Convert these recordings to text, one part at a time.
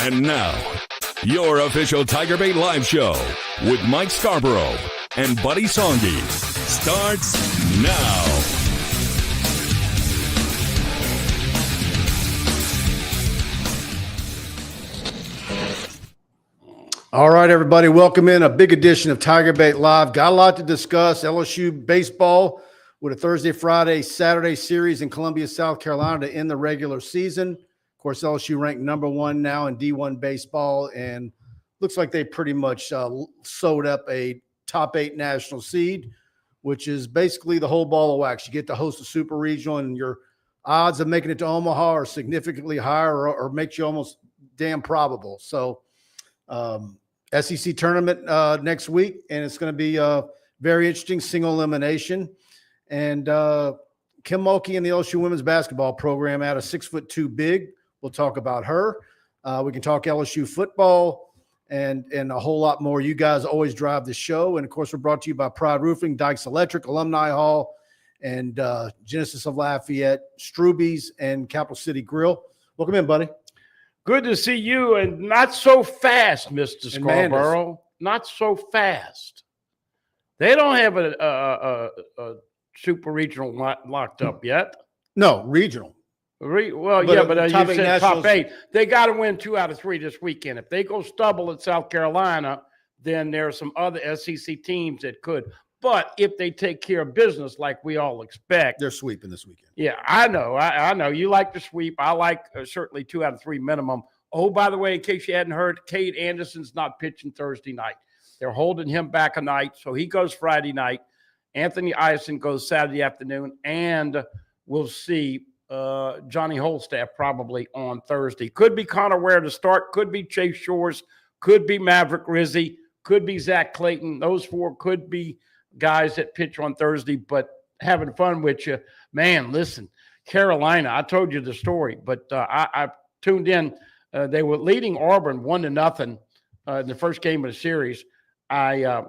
And now, your official TigerBait live show with Mike Scarborough and Buddy Songy starts now. All right, everybody, welcome in a big edition of TigerBait Live. Got a lot to discuss. LSU baseball with a Thursday, Friday, Saturday series in Columbia, South Carolina to end the regular season. Of course, LSU ranked #1 now in D1 baseball, and looks like they pretty much sewed up a top 8 national seed, which is basically the whole ball of wax. You get to host a super regional, and your odds of making it to Omaha are significantly higher or makes you almost damn probable. So, SEC tournament next week, and it's going to be very interesting, single elimination. And Kim Mulkey and the LSU women's basketball program out of 6'2" big. We'll talk about her. We can talk LSU football and a whole lot more. You guys always drive the show. And, of course, we're brought to you by Pride Roofing, Dykes Electrical, Alumni Hall, and Genesis of Lafayette, Struby's, and Capital City Grill. Welcome in, buddy. Good to see you, and not so fast, Mr. Scarborough. Not so fast. They don't have a super regional locked up yet. No, regional. But you said top 8. They got to win 2 out of 3 this weekend. If they go stubble at South Carolina, then there are some other SEC teams that could. But if they take care of business like we all expect. They're sweeping this weekend. Yeah, I know. I know. You like the sweep. I like certainly 2 out of 3 minimum. Oh, by the way, in case you hadn't heard, Cade Anderson's not pitching Thursday night. They're holding him back a night, so he goes Friday night. Anthony Eisen goes Saturday afternoon, and we'll see Johnny Holstaff probably on Thursday. Could be Connor Ware to start. Could be Chase Shores. Could be Maverick Rizzi. Could be Zach Clayton. Those 4 could be guys that pitch on Thursday, but having fun with you. Man, listen, Carolina, I told you the story, but I tuned in. They were leading Auburn 1-0 in the first game of the series. I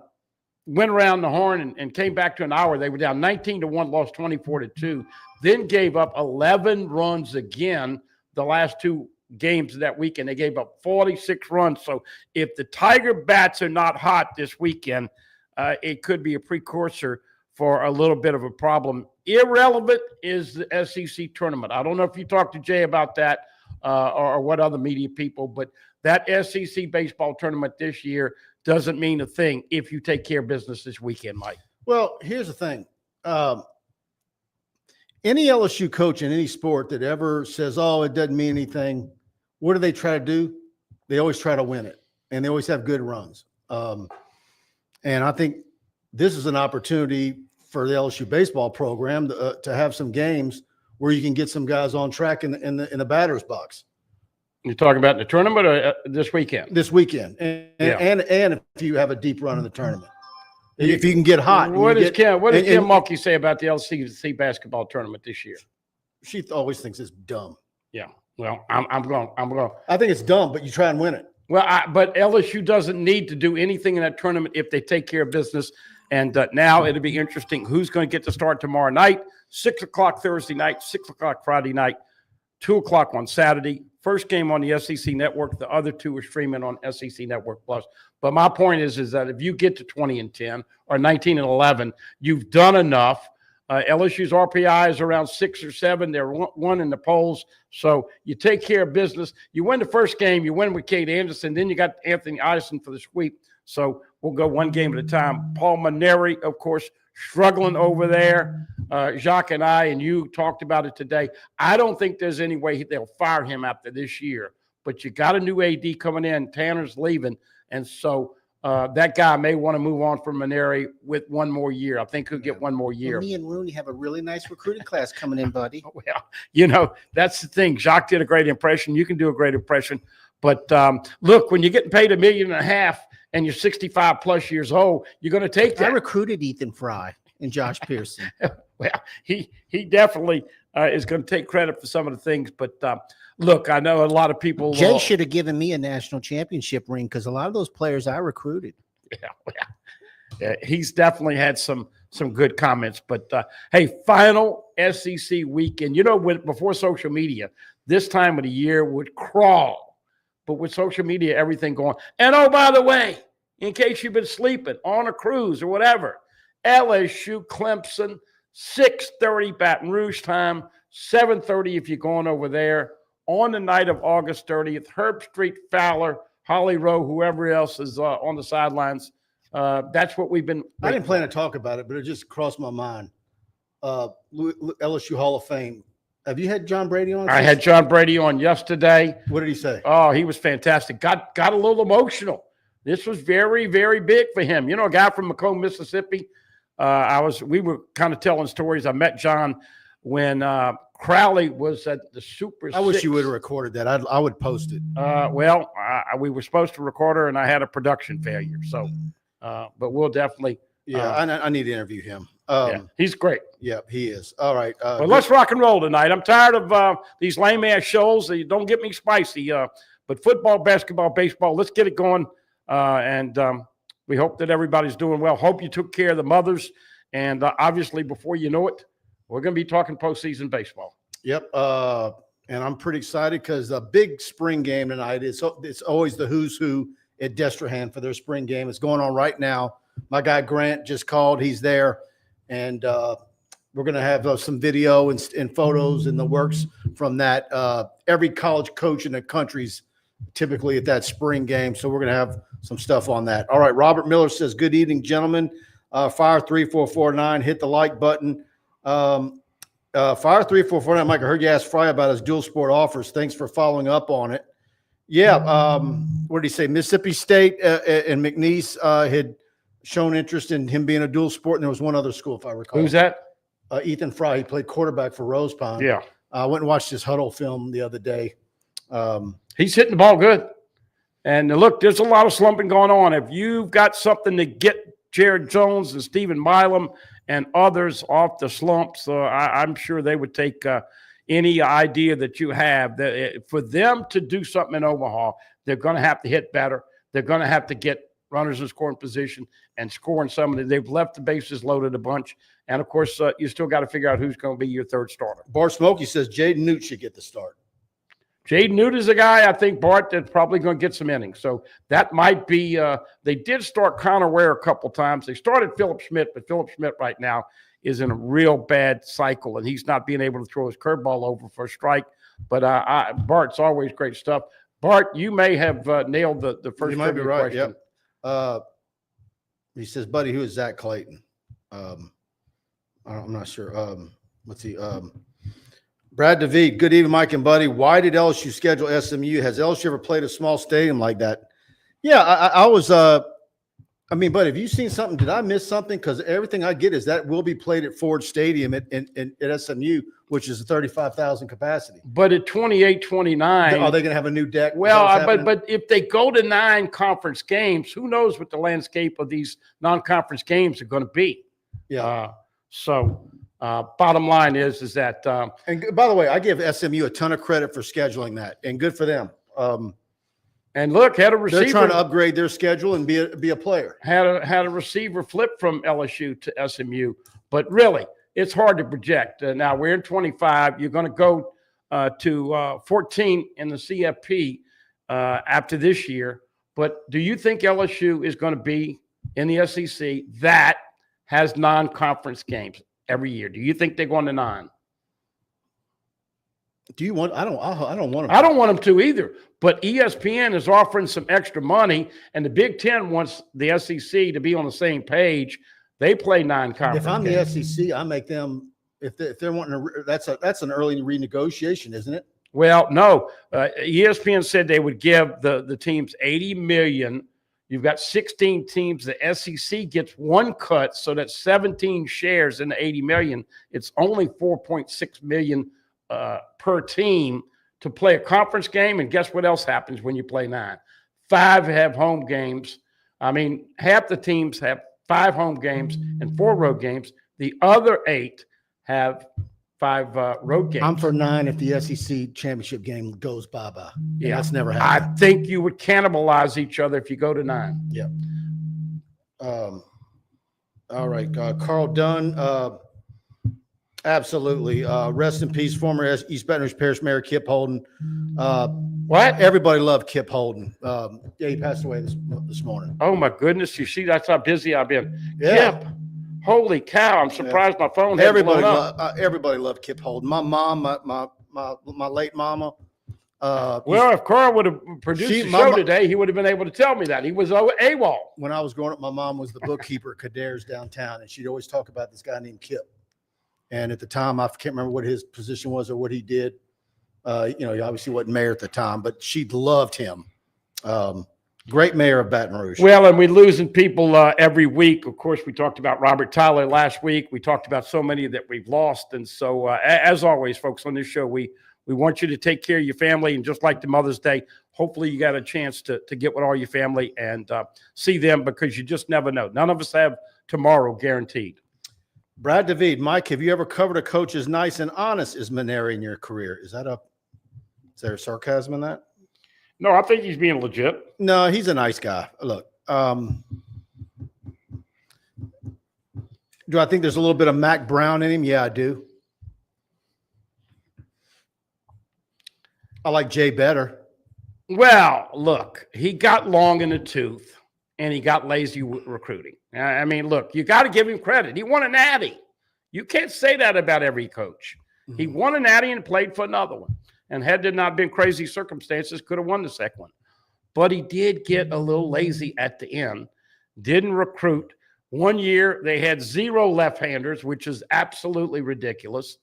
went around the horn and came back to an hour. They were down 19-1, lost 24-2, then gave up 11 runs again the last 2 games of that weekend. They gave up 46 runs. So if the Tiger bats are not hot this weekend, it could be a precursor for a little bit of a problem. Irrelevant is the SEC tournament. I don't know if you talked to Jay about that or what other media people, but that SEC baseball tournament this year doesn't mean a thing if you take care of business this weekend, Mike. Well, here's the thing. Any LSU coach in any sport that ever says, oh, it doesn't mean anything, what do they try to do? They always try to win it, and they always have good runs. And I think this is an opportunity for the LSU baseball program to have some games where you can get some guys on track in the batter's box. You're talking about the tournament or this weekend? This weekend, and if you have a deep run in the tournament, if you can get hot. What does Kim Mulkey say about the LCC basketball tournament this year? She always thinks it's dumb. Yeah, well, I'm going. I think it's dumb, but you try and win it. Well, but LSU doesn't need to do anything in that tournament if they take care of business. And now it'll be interesting who's going to get to start tomorrow night, 6 o'clock Thursday night, 6 o'clock Friday night, 2 o'clock on Saturday. First game on the SEC Network. The other 2 are streaming on SEC Network Plus. But my point is that if you get to 20-10 or 19-11, you've done enough. LSU's RPI is around 6 or 7. They're 1 in the polls. So you take care of business. You win the first game. You win with Cade Anderson. Then you got Anthony Eisen for the sweep. So we'll go 1 game at a time. Paul Mainieri, of course, struggling over there. Jacques and I and you talked about it today. I don't think there's any way they'll fire him after this year. But you got a new AD coming in. Tanner's leaving. And so that guy may want to move on from Mainieri with 1 more year. I think he'll get 1 more year. Well, me and Rooney have a really nice recruiting class coming in, buddy. Well, that's the thing. Jacques did a great impression. You can do a great impression. But look, when you're getting paid $1.5 million and you're 65 plus years old, you're going to take that. I recruited Ethan Fry and Josh Pearson. Well, he definitely is going to take credit for some of the things. But look, I know a lot of people. Jay should have given me a national championship ring because a lot of those players I recruited. Yeah, he's definitely had some good comments. But hey, final SEC weekend. You know, before social media, this time of the year would crawl But with social media, everything going. And oh, by the way, in case you've been sleeping on a cruise or whatever, LSU Clemson, 6:30 Baton Rouge time, 7:30 if you're going over there on the night of August 30th. Herb Street, Fowler, Holly Rowe, whoever else is on the sidelines. That's what we've been. I didn't plan to talk about it, but it just crossed my mind. LSU Hall of Fame. Have you had John Brady on? I had John Brady on yesterday. What did he say? Oh, he was fantastic. Got a little emotional. This was very, very big for him. You know, a guy from Macomb, Mississippi. We were kind of telling stories. I met John when Crowley was at the Super I wish 6. you would have recorded that. I would post it. We were supposed to record her, and I had a production failure. So, but we'll definitely. Yeah, I need to interview him. Yeah, he's great. Yeah, he is. All right. Well, let's rock and roll tonight. I'm tired of these lame-ass shows. They don't get me spicy. But football, basketball, baseball, let's get it going. And we hope that everybody's doing well. Hope you took care of the mothers. And obviously, before you know it, we're going to be talking postseason baseball. Yep. And I'm pretty excited because the big spring game tonight it's always the who's who at Destrehan for their spring game. It's going on right now. My guy Grant just called. He's there. And we're going to have some video and photos in the works from that. Every college coach in the country's typically at that spring game. So we're going to have some stuff on that. All right. Robert Miller says, good evening, gentlemen. Fire 3449. Hit the like button. Fire 3449. Mike, I heard you ask Fry about his dual sport offers. Thanks for following up on it. Yeah. What did he say? Mississippi State and McNeese had shown interest in him being a dual sport, and there was one other school, if I recall. Who's that? Ethan Fry. He played quarterback for Rose Pond. Yeah. I went and watched his huddle film the other day. He's hitting the ball good. And look, there's a lot of slumping going on. If you've got something to get Jared Jones and Stephen Milam and others off the slumps, I'm sure they would take any idea that you have. For them to do something in Omaha, they're going to have to hit better. They're going to have to get runners in scoring position and scoring some of it. They've left the bases loaded a bunch. And, of course, you still got to figure out who's going to be your third starter. Bart Smokey says Jaden Newt should get the start. Jaden Newt is a guy, I think, Bart, that's probably going to get some innings. So that might be they did start Connor Ware a couple times. They started Philip Schmidt, but Philip Schmidt right now is in a real bad cycle, and he's not being able to throw his curveball over for a strike. But Bart's always great stuff. Bart, you may have nailed the first might be right, question. Yep. He says, buddy, who is Zach Clayton? I'm not sure. Let's see. Brad DeVee, good evening, Mike and Buddy. Why did LSU schedule SMU? Has LSU ever played a small stadium like that? Yeah, I was Buddy, have you seen something? Did I miss something? Because everything I get is that will be played at Ford Stadium at SMU, which is a 35,000 capacity. But at 28-29. Are they going to have a new deck? Well, but if they go to 9 conference games, who knows what the landscape of these non-conference games are going to be? Yeah. Bottom line is that. And by the way, I give SMU a ton of credit for scheduling that, and good for them. And look, had a receiver. They're trying to upgrade their schedule and be a player. Had a receiver flip from LSU to SMU, but really, it's hard to project. Now we're in 25. You're going to go to 14 in the CFP after this year. But do you think LSU is going to be in the SEC that has non-conference games every year? Do you think they're going to 9? Do you want? I don't want them. I don't want them to either. But ESPN is offering some extra money, and the Big Ten wants the SEC to be on the same page. They play 9 conference. If I'm games. the SEC, I make them. If they're wanting to, that's an early renegotiation, isn't it? Well, no. ESPN said they would give the teams $80 million. You've got 16 teams. The SEC gets 1 cut, so that's 17 shares in the $80 million. It's only $4.6 million per team to play a conference game. And guess what else happens when you play 9? 5 have home games. I mean, half the teams have 5 home games and 4 road games. The other 8 have 5 road games. I'm for 9 if the SEC championship game goes bye-bye. Yeah, that's never happened. I think you would cannibalize each other if you go to 9. Yeah. All right. Carl Dunn. Absolutely. Rest in peace, former East Baton Rouge Parish Mayor Kip Holden. What? Everybody loved Kip Holden. Yeah, he passed away this morning. Oh my goodness! You see, that's how busy I've been. Yeah. Kip, holy cow! I'm surprised my phone hadn't Everybody blown up. everybody loved Kip Holden. My mom, my late mama. Well, if Carl would have produced the show today, he would have been able to tell me that. He was AWOL. When I was growing up, my mom was the bookkeeper at Kadare's downtown, and she'd always talk about this guy named Kip. And at the time, I can't remember what his position was or what he did. He obviously wasn't mayor at the time, but she loved him. Great mayor of Baton Rouge. Well, and we're losing people every week. Of course, we talked about Robert Tyler last week. We talked about so many that we've lost. And so, as always, folks, on this show, we want you to take care of your family. And just like the Mother's Day, hopefully you got a chance to get with all your family and see them, because you just never know. None of us have tomorrow guaranteed. Brad David, Mike, have you ever covered a coach as nice and honest as Mainieri in your career? Is there sarcasm in that? No, I think he's being legit. No, he's a nice guy. Look, do I think there's a little bit of Mac Brown in him? Yeah, I do. I like Jay better. Well, look, he got long in the tooth and he got lazy recruiting. I mean, look, you got to give him credit. He won a natty. You can't say that about every coach. Mm-hmm. He won a natty and played for another one. And had there not been crazy circumstances, could have won the second one. But he did get a little lazy at the end. Didn't recruit. 1 year, they had 0 left-handers, which is absolutely ridiculous.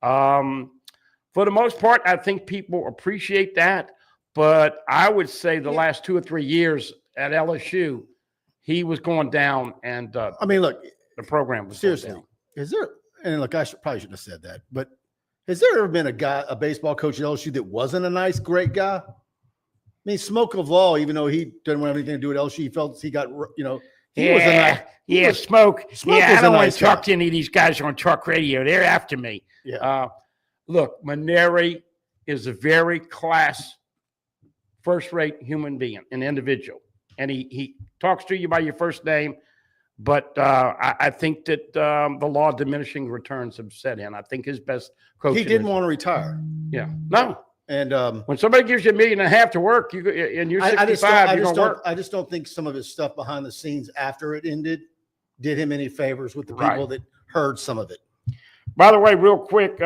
For the most part, I think people appreciate that. But I would say the last 2 or 3 years at LSU, he was going down, and look, the program was seriously. going down. Is there? And look, probably shouldn't have said that, but has there ever been a baseball coach at LSU that wasn't a nice, great guy? I mean, Smoke of Law, even though he didn't want anything to do with LSU, he felt he got, Smoke. I don't want to talk to any of these guys on talk radio. They're after me. Yeah. Look, Mainieri is a very first-rate human being, an individual. And he talks to you by your first name. But I think that the law of diminishing returns have set in. I think his best coach. He didn't want to retire. Yeah. No. And when somebody gives you $1.5 million to work, and you're 65, you don't work. I just don't think some of his stuff behind the scenes after it ended did him any favors with the people that heard some of it. By the way, real quick,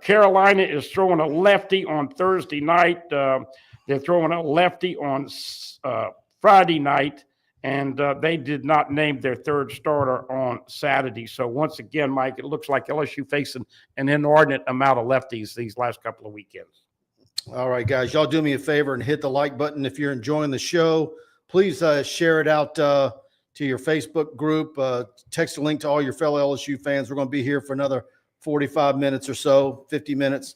Carolina is throwing a lefty on Thursday night. They're throwing a lefty on Friday night. And they did not name their third starter on Saturday. So once again, Mike, it looks like LSU facing an inordinate amount of lefties these last couple of weekends. All right, guys, y'all do me a favor and hit the like button if you're enjoying the show. Please share it out to your Facebook group. Text a link to all your fellow LSU fans. We're going to be here for another 45 minutes or so, 50 minutes.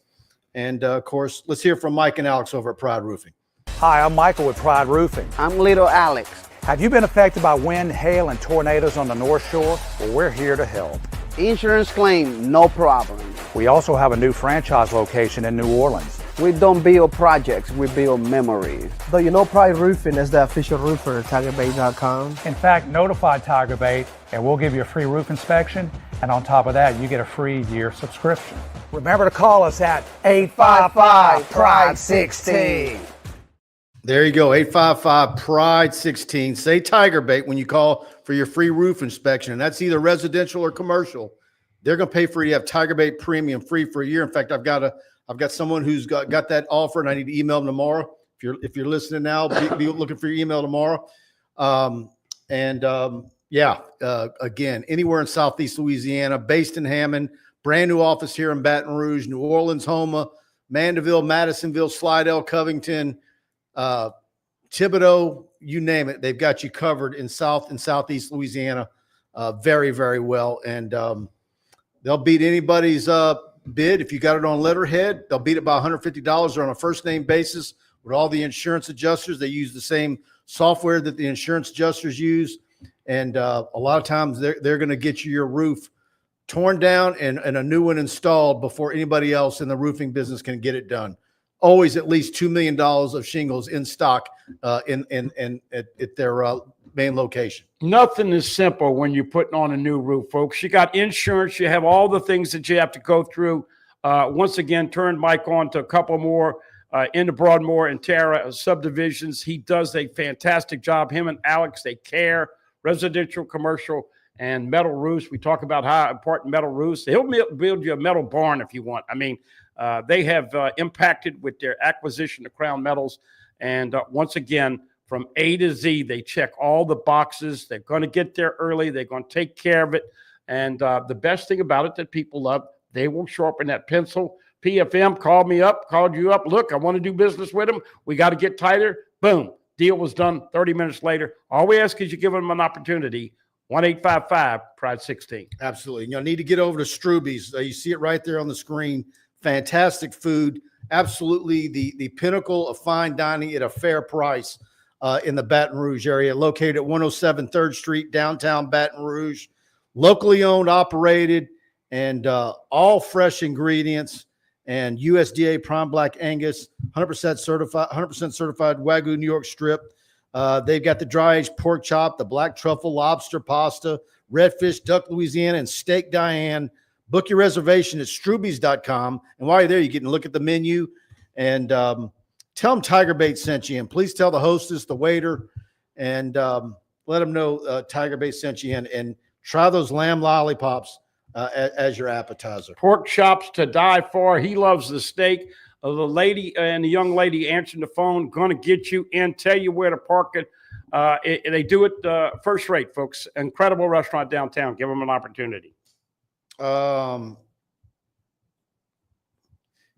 And, of course, let's hear from Mike and Alex over at Pride Roofing. Hi, I'm Michael with Pride Roofing. I'm Little Alex. Have you been affected by wind, hail, and tornadoes on the North Shore? Well, we're here to help. Insurance claim, no problem. We also have a new franchise location in New Orleans. We don't build projects, we build memories. Though you know Pride Roofing is the official roofer of TigerBait.com. In fact, notify TigerBait and we'll give you a free roof inspection. And on top of that, you get a free year subscription. Remember to call us at 855-PRIDE-16. There you go, 855-PRIDE-16. Say TigerBait when you call for your free roof inspection, and that's either residential or commercial. They're going to pay for you to have TigerBait Premium free for a year. In fact, I've got someone who's got that offer, and I need to email them tomorrow. If you're listening now, be looking for your email tomorrow. Again, anywhere in Southeast Louisiana, based in Hammond, brand new office here in Baton Rouge, New Orleans, Houma, Mandeville, Madisonville, Slidell, Covington, Thibodaux, you name it. They've got you covered in South and Southeast Louisiana very, very well. And they'll beat anybody's bid. If you got it on letterhead, they'll beat it by $150 or on a first name basis with all the insurance adjusters. They use the same software that the insurance adjusters use. And a lot of times they're going to get you your roof torn down and a new one installed before anybody else in the roofing business can get it done. Always at least $2 million of shingles in stock at their main location. Nothing is simple when you're putting on a new roof, folks. You got insurance. You have all the things that you have to go through. Once again, turn Mike on to a couple more in the Broadmoor and Terra subdivisions. He does a fantastic job. Him and Alex, they care. Residential, commercial, and metal roofs. We talk about how important metal roofs. He'll build you a metal barn if you want. I mean, they have impacted with their acquisition of Crown Metals. And once again, from A to Z, they check all the boxes. They're going to get there early. They're going to take care of it. And the best thing about it that people love, they will show up in that pencil. PFM called you up. Look, I want to do business with them. We got to get tighter. Boom. Deal was done 30 minutes later. All we ask is you give them an opportunity. 1-855-PRIDE-16. Absolutely. You'll need to get over to Struby's. You see it right there on the screen. Fantastic food. Absolutely the pinnacle of fine dining at a fair price in the Baton Rouge area. Located at 107 3rd Street, downtown Baton Rouge. Locally owned, operated, and all fresh ingredients. And USDA prime black Angus, 100% certified Wagyu New York strip. They've got the dry aged pork chop, the black truffle lobster pasta, redfish, duck Louisiana, and steak Diane. Book your reservation at strubys.com. And while you're there, you get to look at the menu and tell them TigerBait sent you in. Please tell the hostess, the waiter, and let them know TigerBait sent you in. And try those lamb lollipops as your appetizer. Pork chops to die for. He loves the steak. The lady and the young lady answering the phone, going to get you in, tell you where to park it. They do it first rate, folks. Incredible restaurant downtown. Give them an opportunity. Yeah,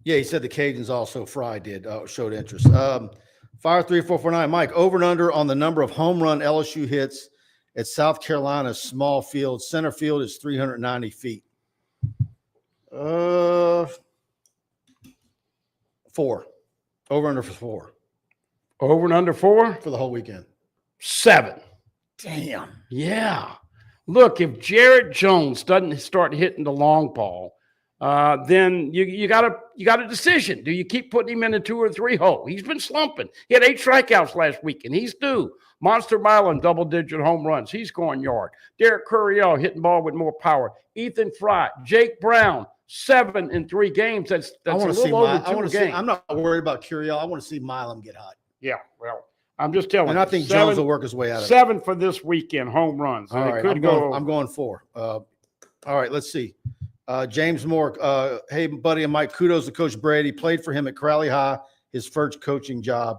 he said the Cajuns also showed interest. Fire 3449, Mike, over and under on the number of home run LSU hits at South Carolina's small field. Center field is 390 feet. 4. Over under for 4. Over and under 4? For the whole weekend. 7. Damn. Yeah. Look, if Jared Jones doesn't start hitting the long ball, then you got a decision. Do you keep putting him in a 2 or 3 hole? He's been slumping. He had 8 strikeouts last week, and he's due. Monster Milan, double-digit home runs. He's going yard. Derek Curriell hitting ball with more power. Ethan Fry, Jake Brown, 7 in 3 games. That's a little over 2 games. I'm not worried about Curriell. I want to see Milan get hot. Yeah, well, I'm just telling you. And I think Jones will work his way out of it. 7 for this weekend, home runs. All right, I'm going 4. All right, let's see. James Moore, hey, buddy and Mike, kudos to Coach Brady. Played for him at Crowley High, his first coaching job.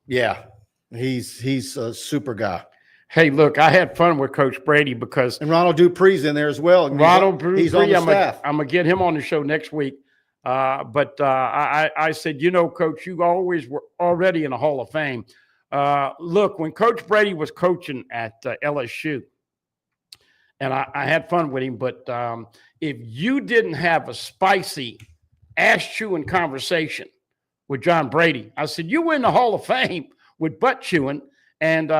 Yeah, he's a super guy. Hey, look, I had fun with Coach Brady because and Ronald Dupree's in there as well. Ronald Dupree, he's on the staff. I'm gonna get him on the show next week. But I said, Coach, you always were already in the Hall of Fame. Look, when Coach Brady was coaching at LSU, and I had fun with him, but if you didn't have a spicy, ass-chewing conversation with John Brady, I said, you were in the Hall of Fame with butt chewing. And,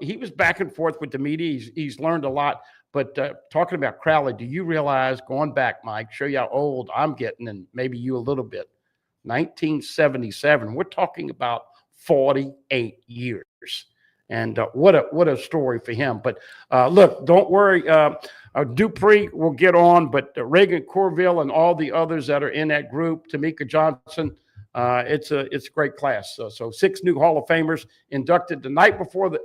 he was back and forth with the media. He's learned a lot. But talking about Crowley, do you realize, going back, Mike, show you how old I'm getting, and maybe you a little bit, 1977, we're talking about 48 years. And what a story for him. But look, don't worry. Dupree will get on, but Reagan Corville and all the others that are in that group, Tamika Johnson, it's a great class. So 6 new Hall of Famers inducted the night before the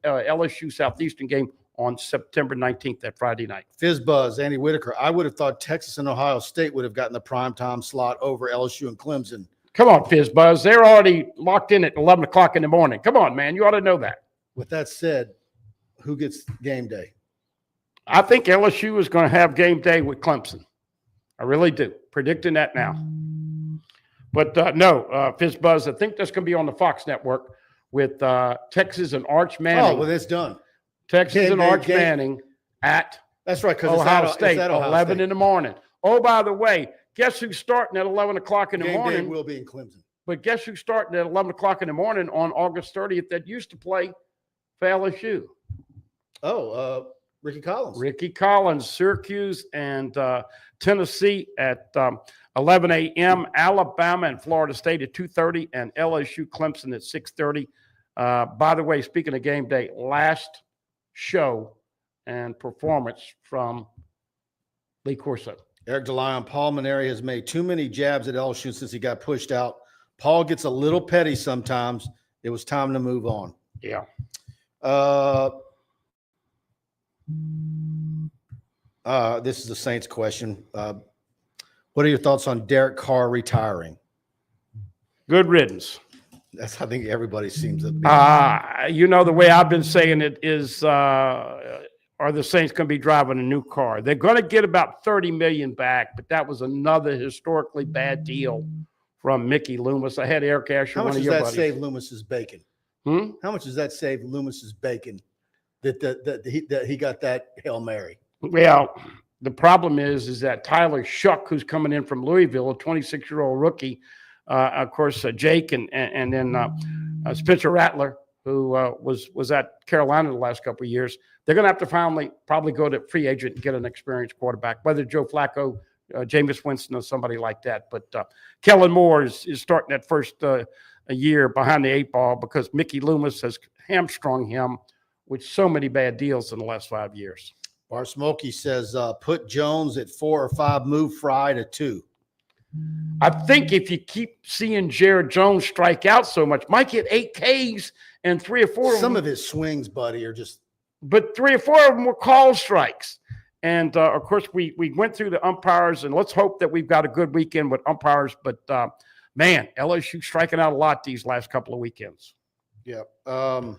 LSU Southeastern game on September 19th, that Friday night. FizzBuzz, Andy Whitaker. I would have thought Texas and Ohio State would have gotten the primetime slot over LSU and Clemson. Come on, FizzBuzz. They're already locked in at 11 o'clock in the morning. Come on, man. You ought to know that. With that said, who gets game day? I think LSU is going to have game day with Clemson. I really do. Predicting that now. But no, FizzBuzz, I think that's going to be on the Fox network with Texas and Arch Manning. Oh, well, it's done. Texas and Arch Manning at that's right, because Ohio State, it's 11 State. in the morning. Oh, by the way, guess who's starting at 11 o'clock in the Game morning? day will be in Clemson. But guess who's starting at 11 o'clock in the morning on August 30th that used to play for LSU? Oh, Ricky Collins. Ricky Collins, Syracuse and Tennessee at 11 a.m., Alabama and Florida State at 2:30, and LSU Clemson at 6:30. By the way, speaking of game day, last show and performance from Lee Corso. Eric DeLeon, Paul Mainieri has made too many jabs at LSU since he got pushed out. Paul gets a little petty sometimes. It was time to move on. Yeah. This is a Saints question. What are your thoughts on Derek Carr retiring? Good riddance. I think everybody seems to be. The way I've been saying it is, are the Saints going to be driving a new car? They're going to get about $30 million back, but that was another historically bad deal from Mickey Loomis. I had Eric Asher. How much does that save Loomis's bacon? How much does that save Loomis's bacon that he got that Hail Mary? Well, the problem is that Tyler Shuck, who's coming in from Louisville, a 26-year-old rookie, of course, Jake and then Spencer Rattler, who was at Carolina the last couple of years. They're going to have to finally probably go to free agent and get an experienced quarterback, whether Joe Flacco, Jameis Winston, or somebody like that. But Kellen Moore is starting that first a year behind the 8 ball because Mickey Loomis has hamstrung him with so many bad deals in the last 5 years. Bar Smokey says, put Jones at 4 or 5, move Fry to 2. I think if you keep seeing Jared Jones strike out so much, might get 8 Ks and 3 or 4 Some of his swings, buddy, are just. But 3 or 4 of them were call strikes. And, of course, we went through the umpires, and let's hope that we've got a good weekend with umpires. But, man, LSU striking out a lot these last couple of weekends. Yeah. Fire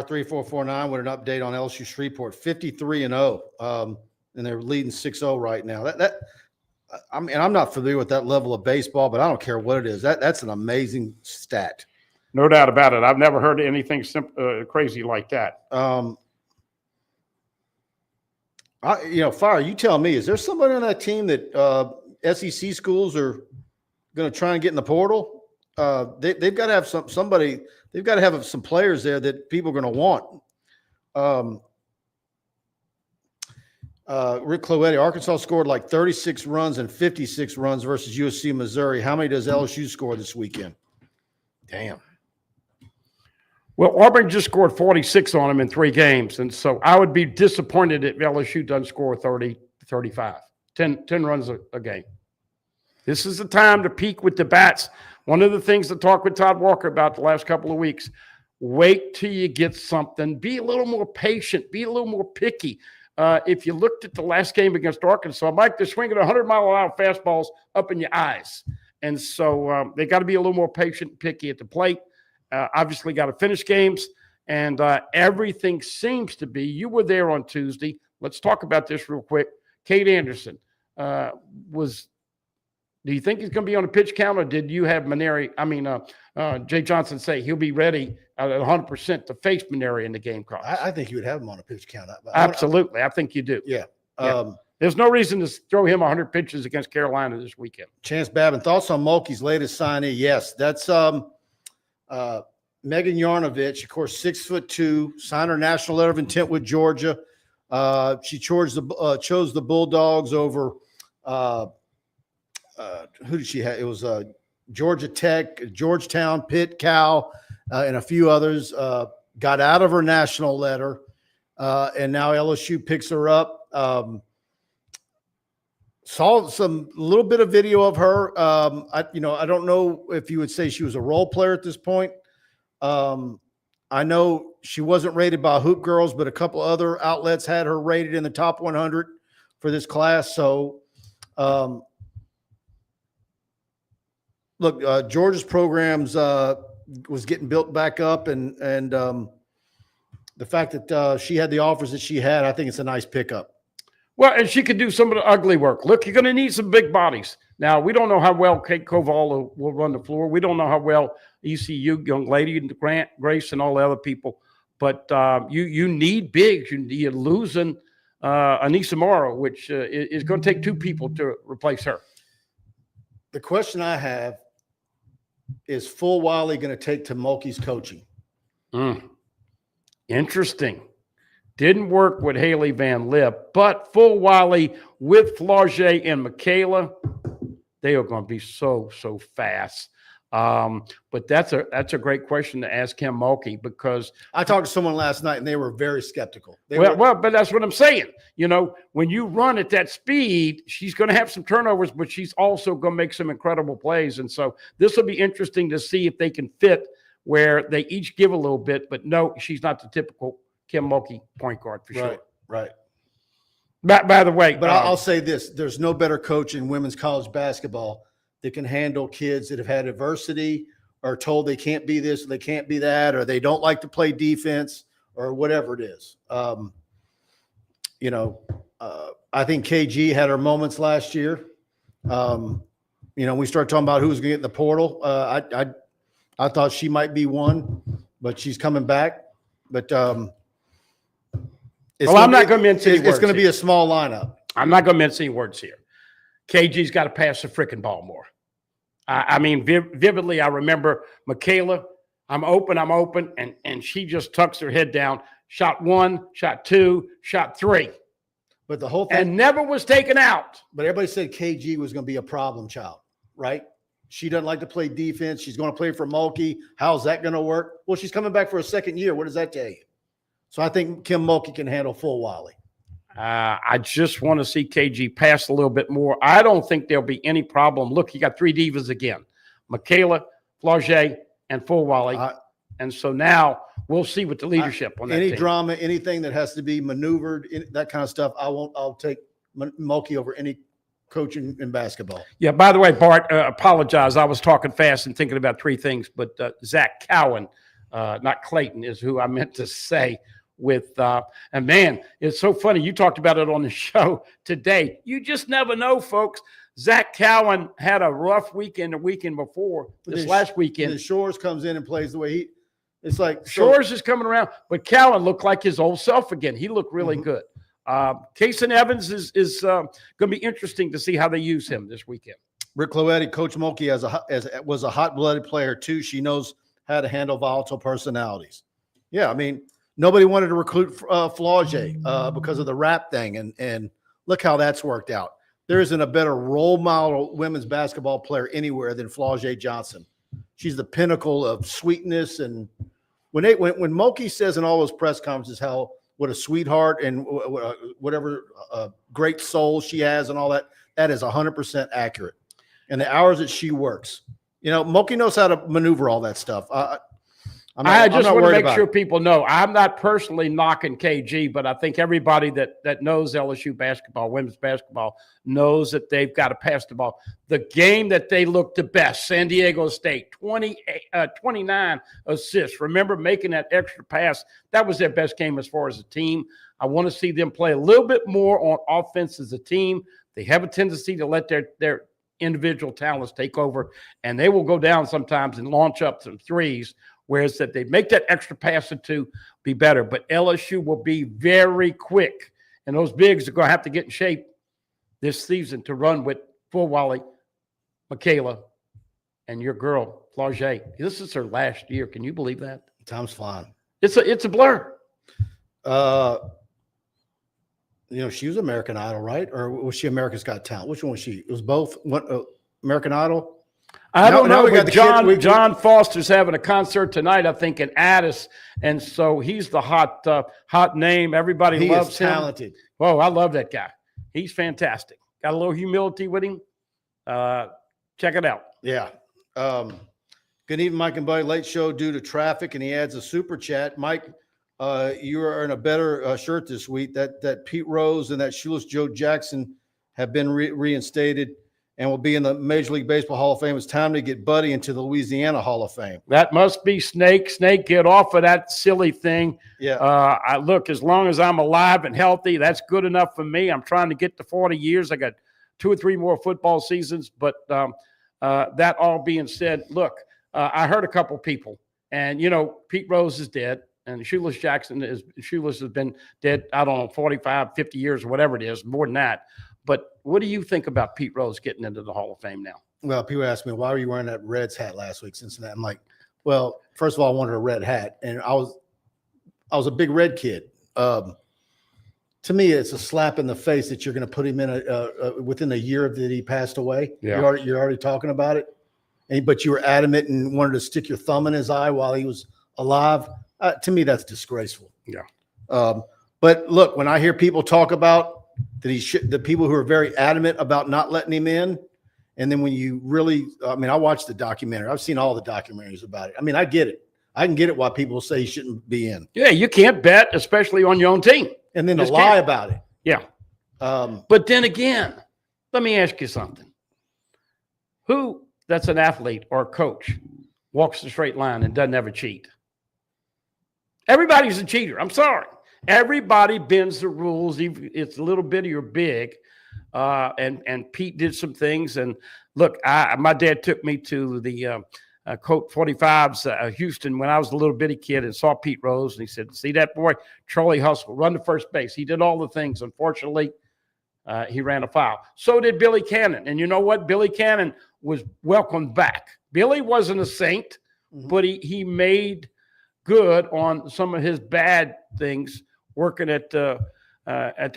3449 with an update on LSU Shreveport, 53-0. And they're leading 6-0 right now. I'm not familiar with that level of baseball, but I don't care what it is. That's an amazing stat. No doubt about it. I've never heard anything crazy like that. Fire, you tell me, is there somebody on that team that SEC schools are going to try and get in the portal? They've got to have somebody. They've got to have some players there that people are going to want. Rick Cloetti, Arkansas scored like 36 runs and 56 runs versus USC Missouri. How many does LSU score this weekend? Damn. Well, Auburn just scored 46 on them in 3 games. And so I would be disappointed if LSU doesn't score 30, 35, 10 runs a game. This is the time to peak with the bats. One of the things to talk with Todd Walker about the last couple of weeks, wait till you get something. Be a little more patient. Be a little more picky. If you looked at the last game against Arkansas, Mike, they're swinging 100-mile-an-hour fastballs up in your eyes. And so they got to be a little more patient and picky at the plate. Obviously got to finish games. And everything seems to be, you were there on Tuesday. Let's talk about this real quick. Cade Anderson do you think he's going to be on a pitch count, or did you have Jay Johnson say he'll be ready at 100% to face Mainieri in the game cost? I think you would have him on a pitch count. Absolutely. I think you do. Yeah. There's no reason to throw him 100 pitches against Carolina this weekend. Chance Babin, thoughts on Mulkey's latest signee? Yes, that's Megan Yarnovich, of course, 6'2", signed her national letter of intent with Georgia. She chose the Bulldogs over who did she have? It was Georgia Tech, Georgetown, Pitt, Cal, and a few others. Got out of her national letter, and now LSU picks her up. Saw some little bit of video of her. I don't know if you would say she was a role player at this point. I know she wasn't rated by Hoop Girls, but a couple other outlets had her rated in the top 100 for this class. So, look, Georgia's programs was getting built back up, and the fact that she had the offers that she had, I think it's a nice pickup. Well, and she could do some of the ugly work. Look, you're going to need some big bodies. Now, we don't know how well Kate Koval will run the floor. We don't know how well ECU, young lady, and Grant, Grace, and all the other people. But you need bigs. You're losing Anissa Morrow, which is going to take 2 people to replace her. The question I have is, full Wiley going to take to Mulkey's coaching? Interesting. Didn't work with Haley Van Lip, but full Wiley with Flaugier and Michaela, they are going to be so fast. But that's a great question to ask Kim Mulkey, because I talked to someone last night and they were very skeptical. But that's what I'm saying. When you run at that speed, she's going to have some turnovers, but she's also going to make some incredible plays. And so this will be interesting to see if they can fit where they each give a little bit. But no, she's not the typical Kim Mulkey point guard for sure. Right. By the way, but I'll say this: there's no better coach in women's college basketball that can handle kids that have had adversity or told they can't be this, or they can't be that, or they don't like to play defense, or whatever it is. I think KG had her moments last year. We started talking about who was going to get in the portal. I thought she might be one, but she's coming back. But I'm not going to mince any words. It's going to be a small lineup. I'm not going to mince any words here. KG's got to pass the freaking ball more. Vividly, I remember Michaela, I'm open, and she just tucks her head down. Shot 1, shot 2, shot 3. But the whole thing. And never was taken out. But everybody said KG was going to be a problem child, right? She doesn't like to play defense. She's going to play for Mulkey. How's that going to work? Well, she's coming back for a second year. What does that tell you? So I think Kim Mulkey can handle full Wally. I just want to see KG pass a little bit more. I don't think there'll be any problem. Look, you got 3 divas again: Michaela, Flaugier, and Full Wally. And so now we'll see with the leadership on that any team. Drama, anything that has to be maneuvered, that kind of stuff. I'll take Mulkey over any coach in basketball. Yeah. By the way, Bart, apologize. I was talking fast and thinking about 3 things, but Zach Cowan, not Clayton, is who I meant to say. And man, it's so funny. You talked about it on the show today. You just never know, folks. Zach Cowan had a rough weekend the weekend before last weekend. The Shores comes in and plays the way it's like Shores is coming around, but Cowan looked like his old self again. He looked really good. Kason Evans is going to be interesting to see how they use him this weekend. Rick Cloetti, Coach Mulkey was a hot-blooded player too. She knows how to handle volatile personalities. Yeah, nobody wanted to recruit Flaugier because of the rap thing, and look how that's worked out. There isn't a better role model women's basketball player anywhere than Flaugier Johnson. She's the pinnacle of sweetness, and when Mulkey says in all those press conferences what a sweetheart and whatever great soul she has and all that, that is 100% accurate. And the hours that she works, Mulkey knows how to maneuver all that stuff. I just want to make sure people know I'm not personally knocking KG, but I think everybody that knows LSU basketball, women's basketball, knows that they've got to pass the ball. The game that they looked the best, San Diego State, 29 assists. Remember making that extra pass? That was their best game as far as a team. I want to see them play a little bit more on offense as a team. They have a tendency to let their individual talents take over, and they will go down sometimes and launch up some threes. Whereas that they make that extra pass or 2 be better. But LSU will be very quick. And those bigs are going to have to get in shape this season to run with Full Wally, Michaela, and your girl, Flaugier. This is her last year. Can you believe that? Time's flying. It's a blur. She was American Idol, right? Or was she America's Got Talent? Which one was she? It was both. American Idol? I don't know, but John Foster's having a concert tonight, I think, in Addis, and so he's the hot name. Everybody loves him. Talented. Oh, I love that guy. He's fantastic. Got a little humility with him. Check it out. Yeah. Good evening, Mike and Buddy. Late show due to traffic, and he adds a super chat. Mike, you are in a better shirt this week. That Pete Rose and that shoeless Joe Jackson have been reinstated and will be in the Major League Baseball Hall of Fame. It's time to get Buddy into the Louisiana Hall of Fame. That must be Snake. Snake, get off of that silly thing. Yeah. Look, as long as I'm alive and healthy, that's good enough for me. I'm trying to get to 40 years. I got 2 or 3 more football seasons. But that all being said, look, I heard a couple people, and, Pete Rose is dead, and Shoeless Jackson has been dead, I don't know, 45, 50 years or whatever it is, more than that. But what do you think about Pete Rose getting into the Hall of Fame now? Well, people ask me, why were you wearing that Reds hat last week, Cincinnati? I'm like, well, first of all, I wanted a red hat, and I was a big Red kid. To me, it's a slap in the face that you're going to put him in within a year that he passed away. Yeah. You're already talking about it. but you were adamant and wanted to stick your thumb in his eye while he was alive. To me, that's disgraceful. Yeah. But look, when I hear people talk about that the people who are very adamant about not letting him in, and then when you really, I watched the documentary. I've seen all the documentaries about it. I get it. I can get it why people say he shouldn't be in. Yeah, you can't bet, especially on your own team. And then to lie about it. Yeah. But then again, let me ask you something. Who that's an athlete or a coach walks the straight line and doesn't ever cheat? Everybody's a cheater. I'm sorry. Everybody bends the rules. It's a little bitty or big. And Pete did some things. And look, my dad took me to the Colt 45s, Houston, when I was a little bitty kid and saw Pete Rose. And he said, see that boy, Charlie Hustle, run to first base. He did all the things. Unfortunately, he ran a foul. So did Billy Cannon. And you know what? Billy Cannon was welcomed back. Billy wasn't a saint, but he made good on some of his bad things working at the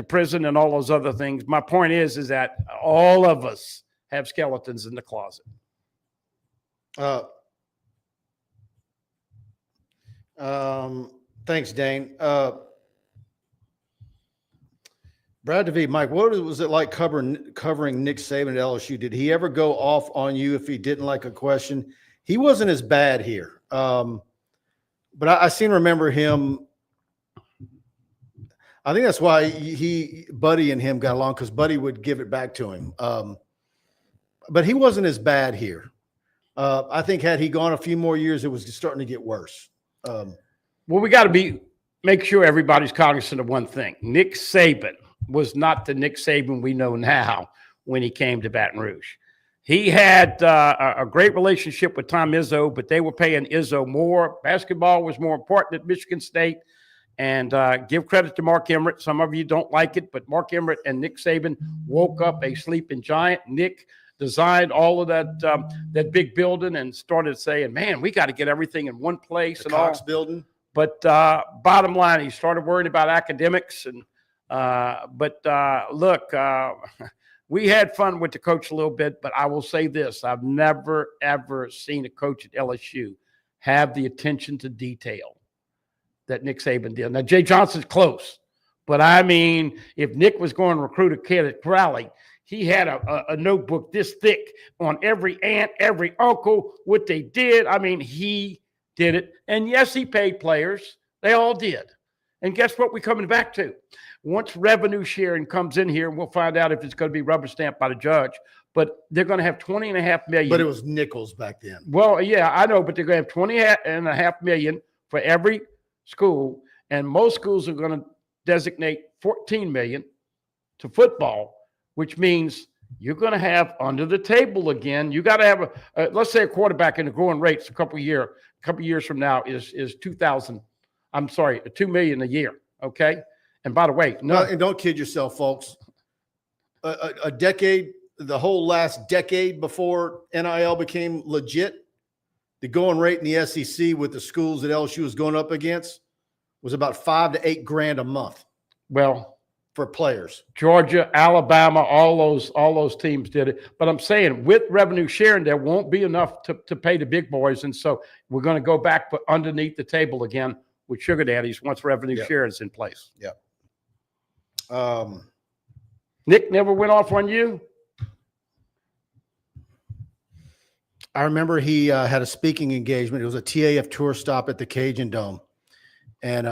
prison and all those other things. My point is that all of us have skeletons in the closet. Thanks, Dane. Brad DeVee, Mike, what was it like covering Nick Saban at LSU? Did he ever go off on you if he didn't like a question? He wasn't as bad here. But I seem to remember him. I think that's why Buddy and him got along, because Buddy would give it back to him. But he wasn't as bad here. I think had he gone a few more years, it was starting to get worse. Well, we got to make sure everybody's cognizant of one thing. Nick Saban was not the Nick Saban we know now when he came to Baton Rouge. He had a great relationship with Tom Izzo, but they were paying Izzo more. Basketball was more important at Michigan State. And give credit to Mark Emmert. Some of you don't like it, but Mark Emmert and Nick Saban woke up a sleeping giant. Nick designed all of that big building and started saying, man, we got to get everything in one place. The Cox building. But bottom line, he started worrying about academics. And look, we had fun with the coach a little bit, but I will say this. I've never, ever seen a coach at LSU have the attention to detail that Nick Saban did. Now, Jay Johnson's close, but if Nick was going to recruit a kid at Crowley, he had a notebook this thick on every aunt, every uncle, what they did. He did it. And yes, he paid players. They all did. And guess what we're coming back to? Once revenue sharing comes in here, and we'll find out if it's going to be rubber stamped by the judge, but they're going to have $20.5 million. But it was nickels back then. Well, yeah, I know, but they're going to have $20.5 million for every school, and most schools are going to designate $14 million to football, which means you're going to have under the table again. You got to have let's say a quarterback in the going rates a couple years from now is $2 million a year. Okay. And by the way, and don't kid yourself, folks. A decade, the whole last decade before NIL became legit, the going rate in the SEC with the schools that LSU was going up against was about $5 to $8 grand a month. Well, for players, Georgia, Alabama, all those teams did it. But I'm saying with revenue sharing, there won't be enough to pay the big boys, and so we're going to go back but underneath the table again with sugar daddies once revenue sharing is in place. Yeah. Nick never went off on you. I remember he had a speaking engagement. It was a TAF tour stop at the Cajun Dome. And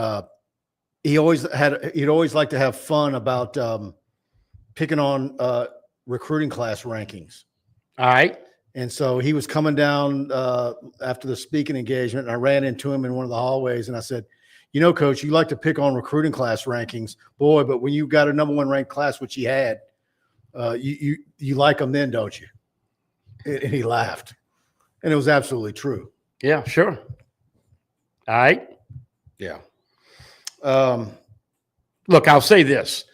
he'd always like to have fun about picking on recruiting class rankings. All right. And so he was coming down after the speaking engagement, and I ran into him in one of the hallways, and I said, you know, Coach, you like to pick on recruiting class rankings, boy, but when you got a number one ranked class, which he had, you like them then, don't you? And he laughed. And it was absolutely true. Yeah, sure. All right. Yeah. Look, I'll say this.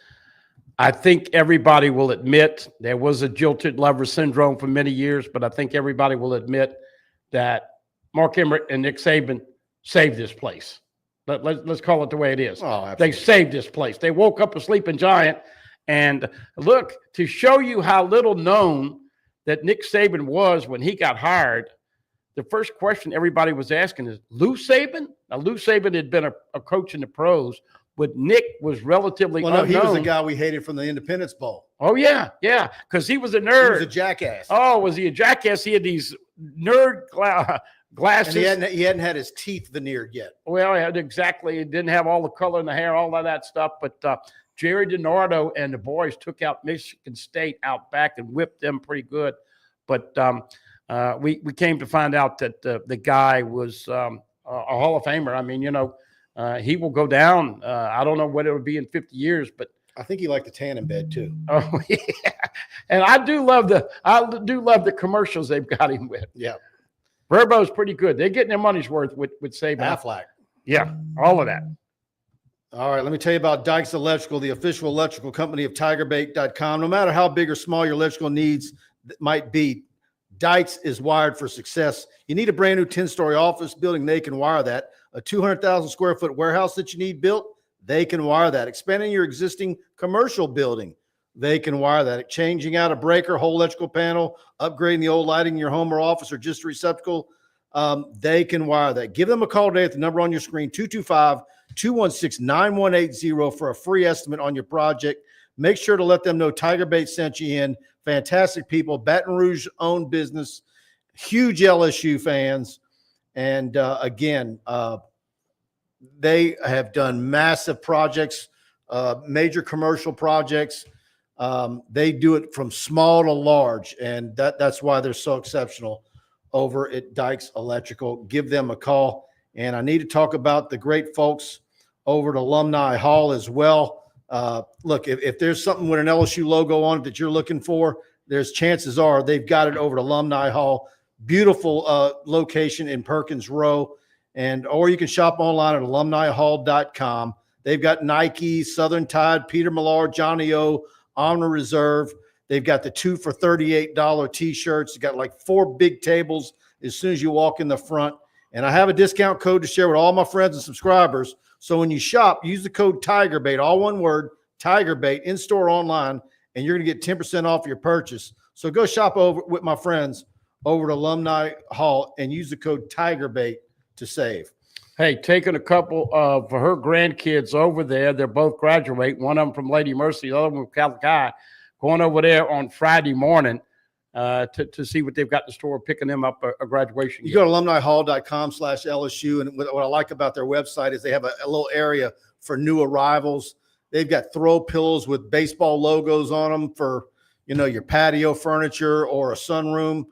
I think everybody will admit there was a jilted lover syndrome for many years, but I think everybody will admit that Mark Emmert and Nick Saban saved this place. Let's call it the way it is. Oh, they saved this place. They woke up a sleeping giant. And look, to show you how little known that Nick Saban was when he got hired, the first question everybody was asking is Lou Saban. Now, Lou Saban had been a coach in the pros, but Nick was relatively unknown. He was the guy we hated from the Independence Bowl. Oh, yeah, because he was a nerd. He was a jackass. Oh, was he a jackass? He had these nerd glasses. And he hadn't had his teeth veneered yet. Well, exactly. He didn't have all the color in the hair, all of that stuff. But Jerry DiNardo and the boys took out Michigan State out back and whipped them pretty good. But we came to find out that the guy was a Hall of Famer. I mean, he will go down. I don't know what it would be in 50 years, but I think he liked the tan in bed too. Oh yeah, and I do love the commercials they've got him with. Yeah, Verbo's pretty good. They're getting their money's worth with Saban. Affleck. Yeah, all of that. All right, let me tell you about Dykes Electrical, the official electrical company of TigerBait.com. No matter how big or small your electrical needs might be, Dykes is wired for success. You need a brand new 10-story office building, they can wire that. A 200,000 square foot warehouse that you need built, they can wire that. Expanding your existing commercial building, they can wire that. Changing out a breaker, whole electrical panel, upgrading the old lighting in your home or office or just a receptacle, they can wire that. Give them a call today at the number on your screen, 225-216-9180 for a free estimate on your project. Make sure to let them know TigerBait sent you in. Fantastic people, Baton Rouge owned business, huge LSU fans. And again, they have done massive projects, major commercial projects. They do it from small to large, and that's why they're so exceptional over at Dykes Electrical. Give them a call. And I need to talk about the great folks over at Alumni Hall as well. Look, if there's something with an LSU logo on it that you're looking for, there's chances are they've got it over at Alumni Hall. Beautiful location in Perkins Row. Or you can shop online at alumnihall.com. They've got Nike, Southern Tide, Peter Millar, Johnny O, Honor Reserve. They've got the 2 for $38 t-shirts. They've got like 4 big tables as soon as you walk in the front. And I have a discount code to share with all my friends and subscribers. So when you shop, use the code TigerBait, all one word, TigerBait, in-store, online, and you're going to get 10% off your purchase. So go shop over with my friends over at Alumni Hall and use the code TigerBait to save. Hey, taking a couple of her grandkids over there. They're both graduating. One of them from Lady Mercy, the other one from Catholic High. Going over there on Friday morning to see what they've got in store, picking them up a graduation. You go to alumnihall.com/LSU, and what I like about their website is they have a little area for new arrivals. They've got throw pillows with baseball logos on them for, your patio furniture or a sunroom.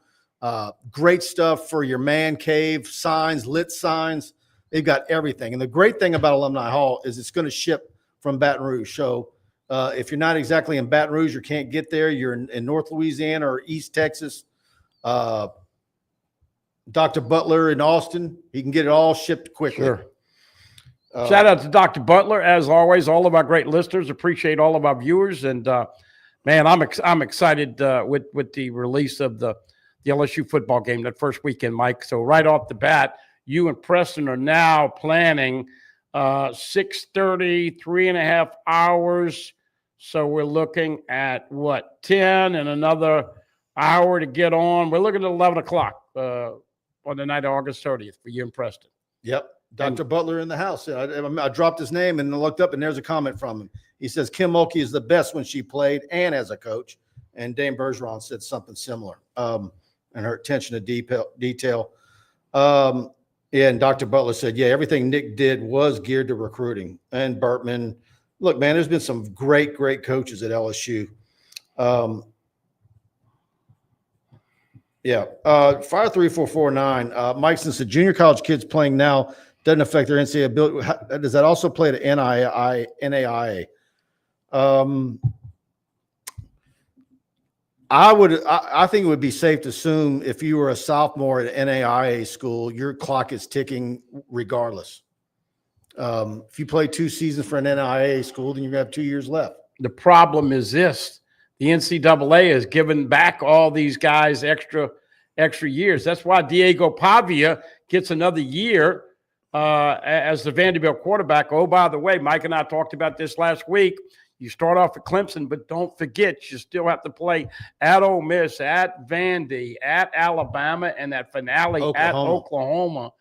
Great stuff for your man cave, signs, lit signs. They've got everything. And the great thing about Alumni Hall is it's going to ship from Baton Rouge. So if you're not exactly in Baton Rouge or can't get there, you're in North Louisiana or East Texas, Dr. Butler in Austin, he can get it all shipped quickly. Sure. Shout out to Dr. Butler. As always, all of our great listeners, appreciate all of our viewers. And, man, I'm excited with the release of the LSU football game that first weekend, Mike. So right off the bat, you and Preston are now planning 6:30, 3.5 hours. So we're looking at 10 and another hour to get on. We're looking at 11 o'clock on the night of August 30th for you and Preston. Yep. Dr. Butler in the house. I dropped his name and looked up, and there's a comment from him. He says, Kim Mulkey is the best when she played and as a coach. And Dame Bergeron said something similar. And her attention to detail. And Dr. Butler said, everything Nick did was geared to recruiting. And Burtman, look, man, there's been some great coaches at LSU. Fire 3449. Mike, since the junior college kids playing now doesn't affect their NCAA ability, does that also play to NAIA? I think it would be safe to assume if you were a sophomore at NAIA school, your clock is ticking regardless. If you play 2 seasons for an NAIA school, then you're going to have 2 years left. The problem is this. The NCAA has given back all these guys extra years. That's why Diego Pavia gets another year as the Vanderbilt quarterback. Oh, by the way, Mike and I talked about this last week. You start off at Clemson, but don't forget you still have to play at Ole Miss, at Vandy, at Alabama, and that finale at Oklahoma.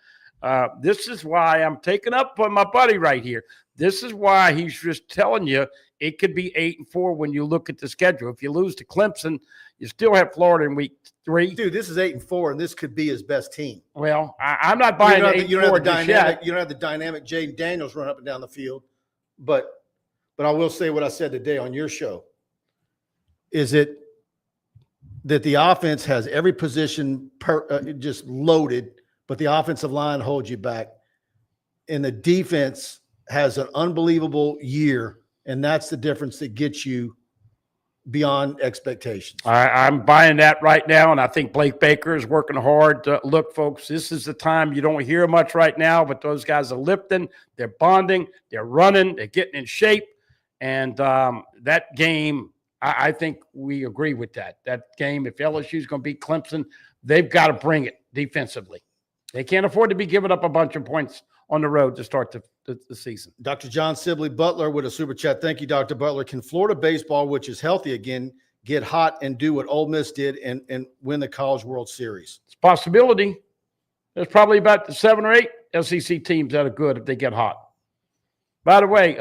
This is why I'm taking up on my buddy right here. This is why he's just telling you it could be 8-4 when you look at the schedule. If you lose to Clemson, you still have Florida in week 3. Dude, this is 8-4, and this could be his best team. Well, I'm not buying you don't have the 8-4 just yet. You don't have the dynamic Jaden Daniels run up and down the field. But I will say what I said today on your show. Is it that the offense has every position just loaded, but the offensive line holds you back, and the defense has an unbelievable year, and that's the difference that gets you beyond expectations. I'm buying that right now, and I think Blake Baker is working hard. Look, folks, this is the time you don't hear much right now, but those guys are lifting, they're bonding, they're running, they're getting in shape, and that game, I think we agree with that. That game, if LSU is going to beat Clemson, they've got to bring it defensively. They can't afford to be giving up a bunch of points on the road to start the season. Dr. John Sibley Butler with a super chat. Thank you, Dr. Butler. Can Florida baseball, which is healthy again, get hot and do what Ole Miss did and win the College World Series? It's a possibility. There's probably about 7 or 8 SEC teams that are good if they get hot. By the way,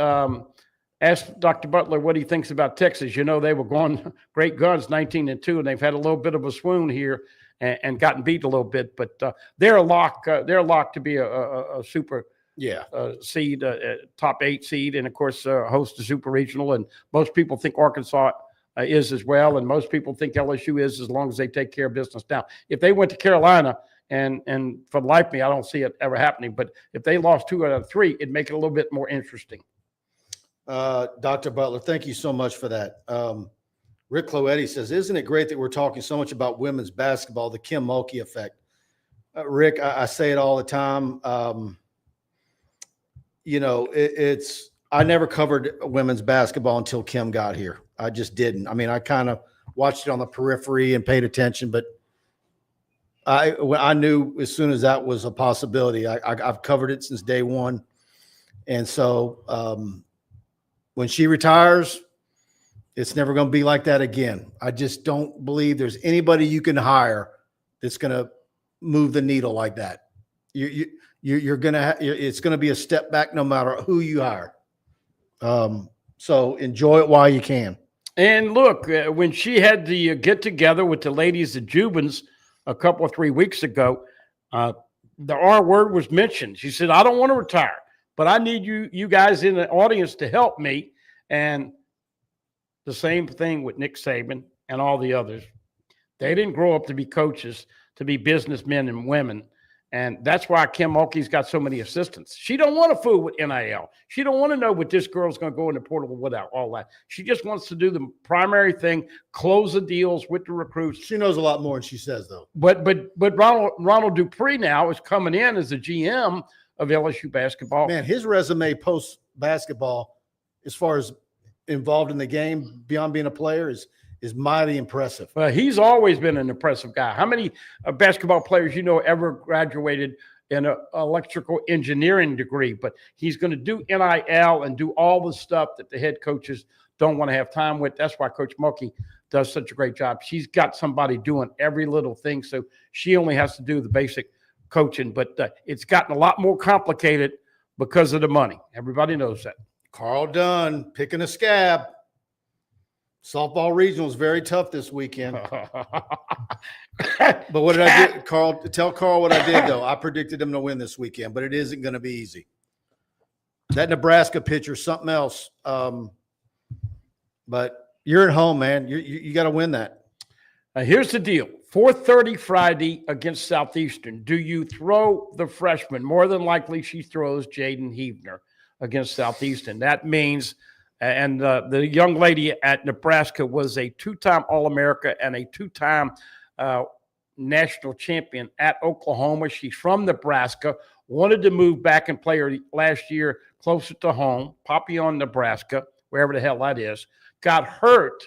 ask Dr. Butler what he thinks about Texas. You know, they were going great guns, 19-2, and they've had a little bit of a swoon here and gotten beat a little bit. But they're a lock. They're a lock to be a super seed, top 8 seed, and of course host the super regional. And most people think Arkansas is as well, and most people think LSU is, as long as they take care of business. Now, if they went to Carolina, and for the life of me, I don't see it ever happening. But if they lost 2 out of 3, it'd make it a little bit more interesting. Dr. Butler, thank you so much for that. Rick Cloetti says, isn't it great that we're talking so much about women's basketball, the Kim Mulkey effect? Rick, I say it all the time. You know, I never covered women's basketball until Kim got here. I just didn't. I mean, I kind of watched it on the periphery and paid attention, but I knew as soon as that was a possibility. I've covered it since day one. And so when she retires, it's never going to be like that again. I just don't believe there's anybody you can hire that's going to move the needle like that. You're going to it's going to be a step back no matter who you hire. So enjoy it while you can. And look, when she had the get together with the ladies at Jubins a couple or 3 weeks ago, the R word was mentioned. She said, I don't want to retire, but I need you guys in the audience to help me. And the same thing with Nick Saban and all the others. They didn't grow up to be coaches, to be businessmen and women. And that's why Kim Mulkey's got so many assistants. She don't want to fool with NIL. She don't want to know what this girl's going to go in the portal without all that. She just wants to do the primary thing, close the deals with the recruits. She knows a lot more than she says, though. But Ronald Dupree now is coming in as the GM of LSU basketball. Man, his resume post basketball, as far as involved in the game beyond being a player, is mighty impressive. He's always been an impressive guy. How many basketball players you know ever graduated in an electrical engineering degree? But he's going to do NIL and do all the stuff that the head coaches don't want to have time with. That's why Coach Mulkey does such a great job. She's got somebody doing every little thing, so she only has to do the basic coaching. But it's gotten a lot more complicated because of the money. Everybody knows that. Carl Dunn picking a scab. Softball regional is very tough this weekend. But what did I do, Carl? Tell Carl what I did, though. I predicted him to win this weekend, but it isn't going to be easy. That Nebraska pitcher, something else. But you're at home, man. You got to win that. Here's the deal. 4:30 Friday against Southeastern. Do you throw the freshman? More than likely she throws Jaden Heavner against Southeastern. That means – and the young lady at Nebraska was a 2-time All-America and a 2-time national champion at Oklahoma. She's from Nebraska, wanted to move back and play her last year closer to home, Papillon, Nebraska, wherever the hell that is. Got hurt,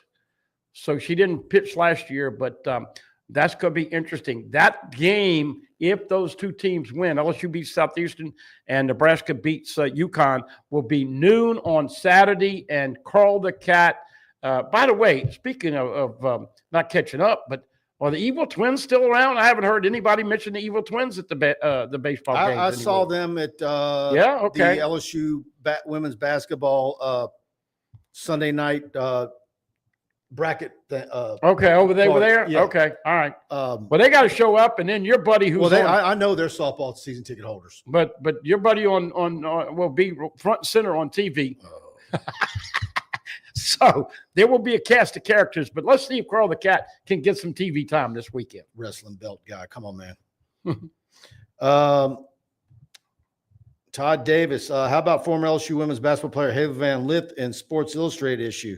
so she didn't pitch last year, but That's going to be interesting. That game, if those two teams win, LSU beats Southeastern and Nebraska beats UConn, will be noon on Saturday. And Carl the Cat. By the way, speaking of not catching up, but are the Evil Twins still around? I haven't heard anybody mention the Evil Twins at the baseball games. I saw them at the LSU women's basketball Sunday night bracket. Over there. Yeah. Okay, all right. Well, they got to show up, and then your buddy who's I know they're softball season ticket holders, but your buddy on will be front and center on TV. Oh. So there will be a cast of characters, but let's see if Carl the Cat can get some TV time this weekend. Wrestling belt guy, come on, man. Todd Davis, how about former LSU women's basketball player Haley Van Lith in Sports Illustrated issue?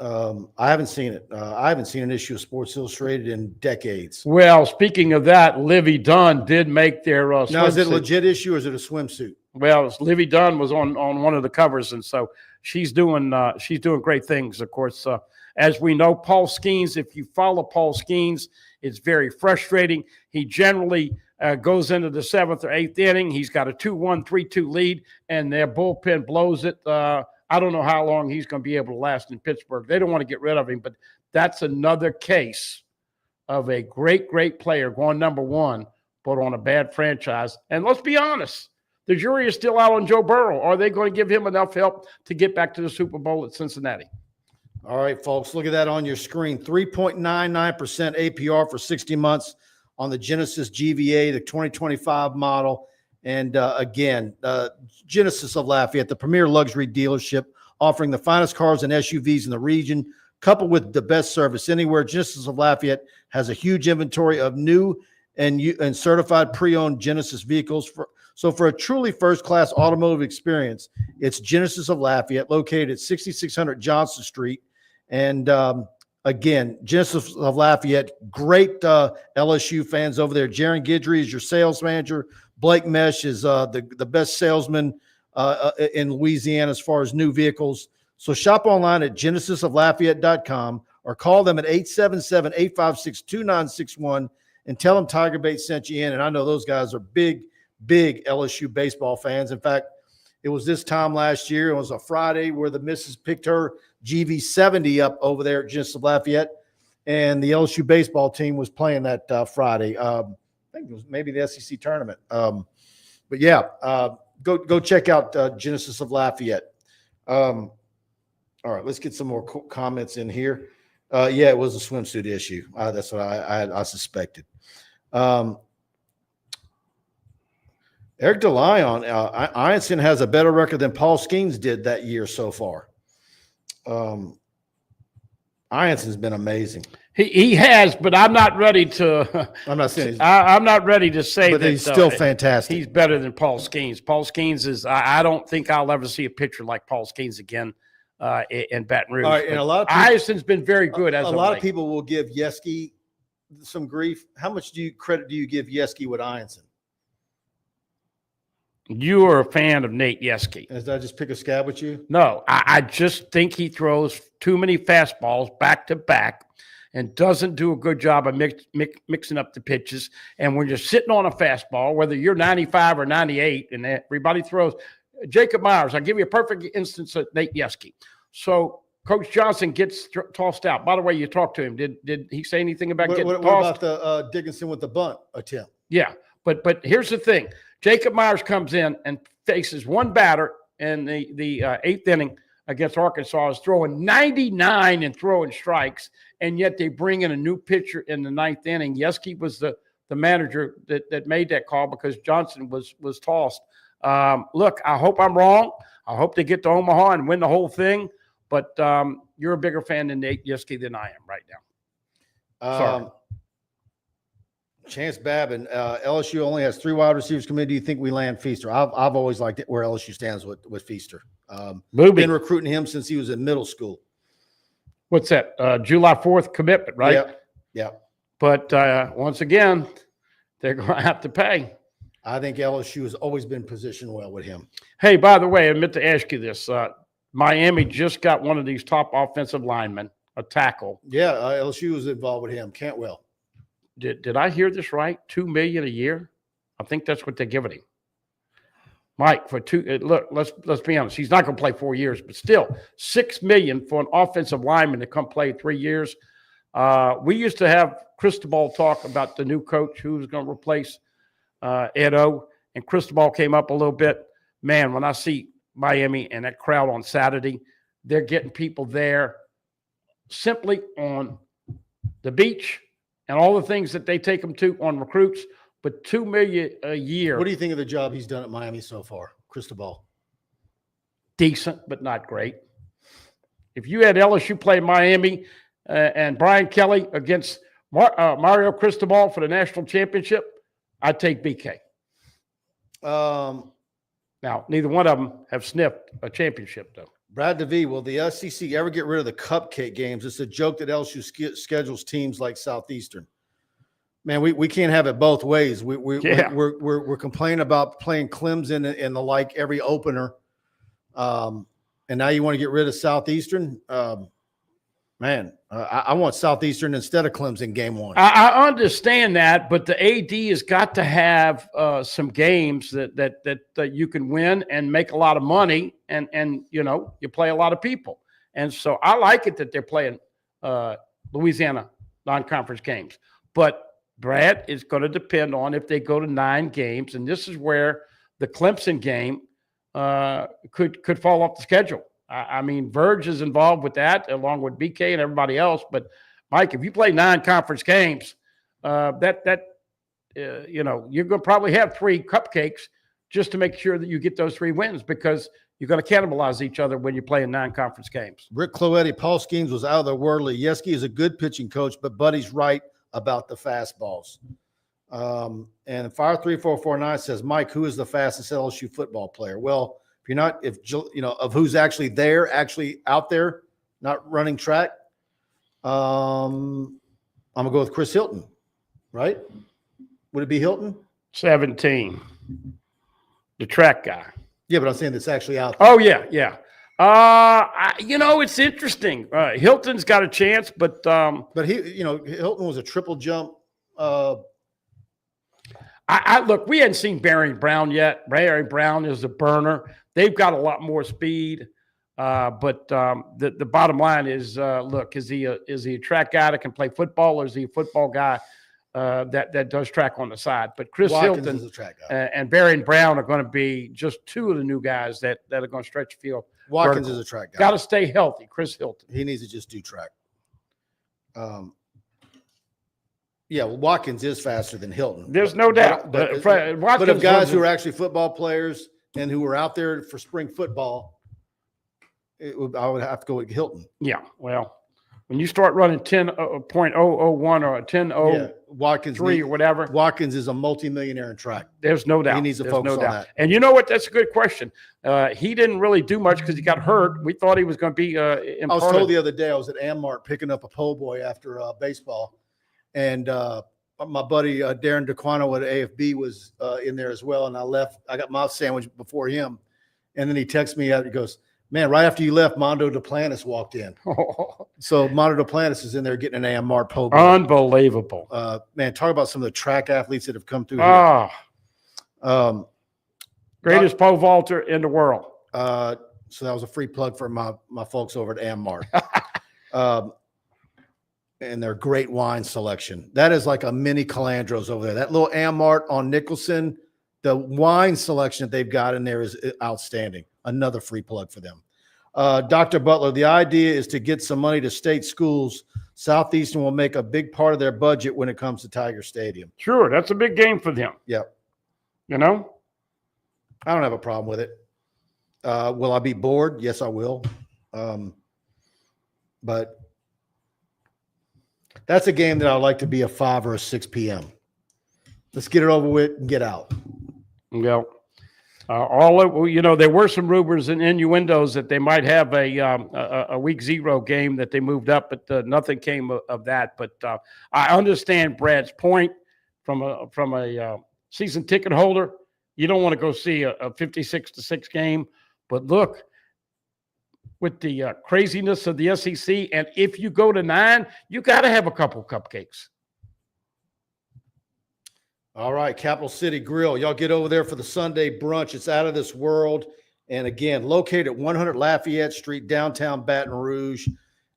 I haven't seen it. I haven't seen an issue of Sports Illustrated in decades. Well, speaking of that, Livy Dunn did make their now, is it a legit issue or is it a swimsuit? Well, Livy Dunn was on one of the covers, and so she's doing great things. Of course, as we know, Paul Skeens. If you follow Paul Skeens, it's very frustrating. He generally goes into the 7th or 8th inning. He's got a 2-1, 3-2 lead, and their bullpen blows it. I don't know how long he's going to be able to last in Pittsburgh. They don't want to get rid of him, but that's another case of a great, great player going number one, but on a bad franchise. And let's be honest, the jury is still out on Joe Burrow. Are they going to give him enough help to get back to the Super Bowl at Cincinnati? All right, folks, look at that on your screen. 3.99% APR for 60 months on the Genesis GVA, the 2025 model. And again, Genesis of Lafayette, the premier luxury dealership offering the finest cars and SUVs in the region, coupled with the best service anywhere. Genesis of Lafayette has a huge inventory of new and certified pre-owned Genesis vehicles. So for a truly first-class automotive experience, it's Genesis of Lafayette, located at 6600 Johnson Street. And again, Genesis of Lafayette, great LSU fans over there. Jaron Guidry is your sales manager. Blake Mesh is the best salesman in Louisiana as far as new vehicles. So shop online at genesisoflafayette.com or call them at 877-856-2961 and tell them TigerBait sent you in. And I know those guys are big LSU baseball fans. In fact, it was this time last year. It was a Friday where the missus picked her GV70 up over there at Genesis of Lafayette, and the LSU baseball team was playing that Friday. I think it was maybe the SEC tournament. But yeah, go check out Genesis of Lafayette. All right, let's get some more comments in here. Yeah, it was a swimsuit issue. That's what I suspected. Eric DeLyon, Ianson has a better record than Paul Skeens did that year so far. Ianson's been amazing. He has, but I'm not ready to. I'm not saying. I'm not ready to say but that he's still fantastic. He's better than Paul Skeens. Paul Skeens is. I don't think I'll ever see a pitcher like Paul Skeens again in Baton Rouge. All right, and a lot of Iason's been very good. A lot of people will give Yesky some grief. How much credit do you give Yesky with Ianson? You are a fan of Nate Yesky. Did I just pick a scab with you? No, I just think he throws too many fastballs back to back and doesn't do a good job of mixing up the pitches. And when you're sitting on a fastball, whether you're 95 or 98, and everybody throws – Jacob Myers, I'll give you a perfect instance of Nate Yesky. So Coach Johnson gets tossed out. By the way, you talked to him. Did he say anything about getting tossed? What about the Dickinson with the bunt attempt? Yeah, but here's the thing. Jacob Myers comes in and faces one batter in the eighth inning against Arkansas, is throwing 99 and throwing strikes, and yet they bring in a new pitcher in the ninth inning. Yesky was the manager that made that call because Johnson was tossed. Look, I hope I'm wrong. I hope they get to Omaha and win the whole thing, but you're a bigger fan than Nate Yesky than I am right now. Sorry. Chance Babin, LSU only has 3 wide receivers committed. Do you think we land Feaster? I've always liked it where LSU stands with Feaster. Been recruiting him since he was in middle school. What's that? July 4th commitment, right? Yep. But once again, they're going to have to pay. I think LSU has always been positioned well with him. Hey, by the way, I meant to ask you this. Miami just got one of these top offensive linemen, a tackle. Yeah, LSU was involved with him. Cantwell. Did I hear this right? $2 million a year? I think that's what they're giving him. Mike, for look, let's be honest. He's not going to play 4 years, but still, $6 million for an offensive lineman to come play 3 years. We used to have Cristobal talk about the new coach who was going to replace Edo, and Cristobal came up a little bit. Man, when I see Miami and that crowd on Saturday, they're getting people there simply on the beach and all the things that they take them to on recruits. But $2 million a year. What do you think of the job he's done at Miami so far, Cristobal? Decent, but not great. If you had LSU play Miami and Brian Kelly against Mario Cristobal for the national championship, I'd take BK. Now, neither one of them have sniffed a championship, though. Brad DeVee, will the SEC ever get rid of the cupcake games? It's a joke that LSU schedules teams like Southeastern. Man, we can't have it both ways. We're complaining about playing Clemson and the like every opener, and now you want to get rid of Southeastern. Man, I want Southeastern instead of Clemson game one. I understand that, but the AD has got to have some games that you can win and make a lot of money, and you play a lot of people, and so I like it that they're playing Louisiana non-conference games, but Brad, is going to depend on if they go to 9 games, and this is where the Clemson game could fall off the schedule. I mean, Verge is involved with that, along with BK and everybody else. But Mike, if you play 9 conference games, you're going to probably have 3 cupcakes just to make sure that you get those 3 wins, because you're going to cannibalize each other when you play in non-conference games. Rick Cloetti, Paul Skeens was out of the worldly. Yeski is a good pitching coach, but Buddy's right about the fastballs. And Fire 3449 says, Mike, who is the fastest LSU football player? Well, of who's actually there, actually out there, not running track, I'm gonna go with Chris Hilton, right? Would it be Hilton? 17, the track guy. Yeah, but I'm saying that's actually out there. Oh yeah. It's interesting. Hilton's got a chance, but Hilton was a triple jump. Look, we hadn't seen Barry Brown yet. Barry Brown is a burner. They've got a lot more speed, but the bottom line is, look, is he a track guy that can play football, or is he a football guy that does track on the side? But Chris Watkins Hilton is a track guy. And Barry Brown are going to be just 2 of the new guys that are going to stretch the field. Watkins is a track guy. Got to stay healthy. Chris Hilton. He needs to just do track. Watkins is faster than Hilton. There's no doubt. But of guys who are actually football players and who were out there for spring football, I would have to go with Hilton. Yeah, well, when you start running 10.001 or a 10.0, Watkins 3 or whatever. Watkins is a multimillionaire in track. There's no doubt. He needs to focus on that. And you know what? That's a good question. He didn't really do much because he got hurt. We thought he was going to be I was told the other day I was at Ammart picking up a po' boy after baseball, and my buddy Darren DeQuano at AFB was in there as well, and I left. I got my sandwich before him, and then he texts me out. He goes, man, right after you left, Mondo Duplantis walked in. So Mondo Duplantis is in there getting an Ammart po' boy. Unbelievable. Man, talk about some of the track athletes that have come through here. Greatest pole vaulter in the world. So that was a free plug for my folks over at Ammart. And their great wine selection. That is like a mini Calandros over there. That little Ammart on Nicholson, the wine selection that they've got in there is outstanding. Another free plug for them. Dr. Butler, the idea is to get some money to state schools. Southeastern will make a big part of their budget when it comes to Tiger Stadium. Sure, that's a big game for them. Yep. You know? I don't have a problem with it. Will I be bored? Yes, I will. But that's a game that I'd like to be a 5 or a 6 p.m. Let's get it over with and get out. Yeah. There were some rumors and innuendos that they might have a week 0 game that they moved up, but nothing came of that. But I understand Brad's point from a season ticket holder. You don't want to go see a 56-6 game, but look, with the craziness of the SEC. And if you go to 9, you got to have a couple cupcakes. All right, Capital City Grill. Y'all get over there for the Sunday brunch. It's out of this world. And again, located at 100 Lafayette Street, downtown Baton Rouge.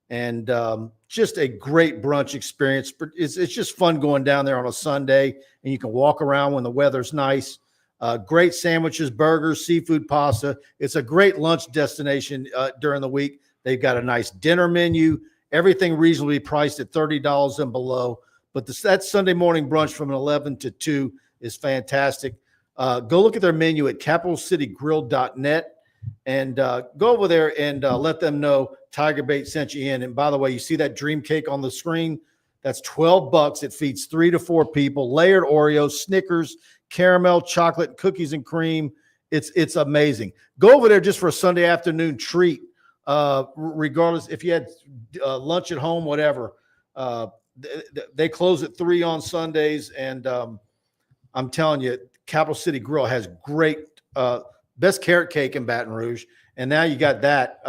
And just a great brunch experience. It's just fun going down there on a Sunday, and you can walk around when the weather's nice. Great sandwiches, burgers, seafood pasta. It's a great lunch destination during the week. They've got a nice dinner menu, everything reasonably priced at $30 and below. But that Sunday morning brunch from 11 to 2 is fantastic. Go look at their menu at capitalcitygrill.net and go over there and let them know TigerBait sent you in. And by the way, you see that dream cake on the screen? That's $12. It feeds 3 to 4 people. Layered Oreos, Snickers, caramel, chocolate, cookies and cream. It's amazing. Go over there just for a Sunday afternoon treat. Regardless if you had lunch at home, whatever. They close at 3 on Sundays, and I'm telling you, Capital City Grill has great best carrot cake in Baton Rouge, and now you got that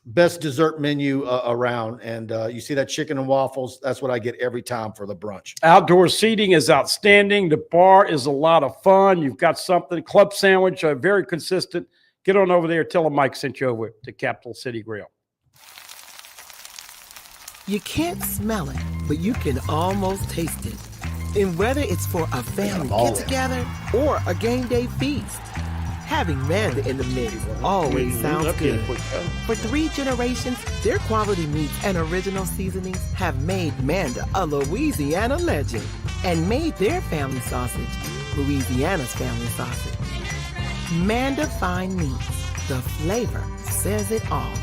best dessert menu around. And you see that chicken and waffles. That's what I get every time for the brunch. Outdoor seating is outstanding. The bar is a lot of fun. You've got something. Club sandwich, very consistent. Get on over there. Tell them Mike sent you over to Capital City Grill. You can't smell it, but you can almost taste it. And whether it's for a family get-together or a game day feast, having Manda in the mix always sounds good. For 3 generations, their quality meats and original seasonings have made Manda a Louisiana legend and made their family sausage Louisiana's family sausage. Manda Fine Meats, the flavor says it all.